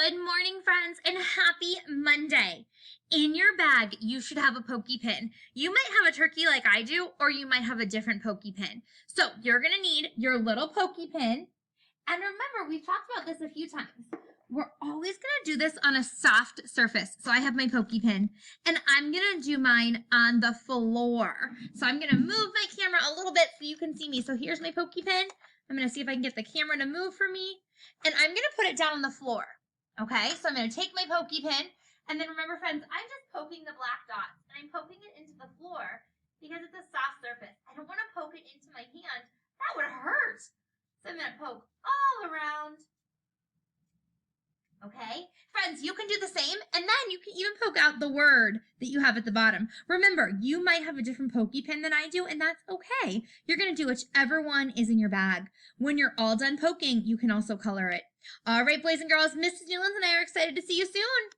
Good morning, friends, and happy Monday. In your bag, you should have a pokey pin. You might have a turkey like I do, or you might have a different pokey pin. So you're gonna need your little pokey pin. And remember, we've talked about this a few times. We're always gonna do this on a soft surface. So I have my pokey pin, and I'm gonna do mine on the floor. So I'm gonna move my camera a little bit so you can see me. So here's my pokey pin. I'm gonna see if I can get the camera to move for me. And I'm gonna put it down on the floor. Okay, so I'm gonna take my pokey pin, and then remember, friends, I'm just poking the black dots, and I'm poking it into the floor because it's a soft surface. I don't wanna poke it into my hand. That would hurt. So I'm gonna poke all around. Okay, friends, you can do the same, and then you can even poke out the word that you have at the bottom. Remember, you might have a different pokey pin than I do, and that's okay. You're going to do whichever one is in your bag. When you're all done poking, you can also color it. All right, boys and girls, Mrs. Newlands and I are excited to see you soon.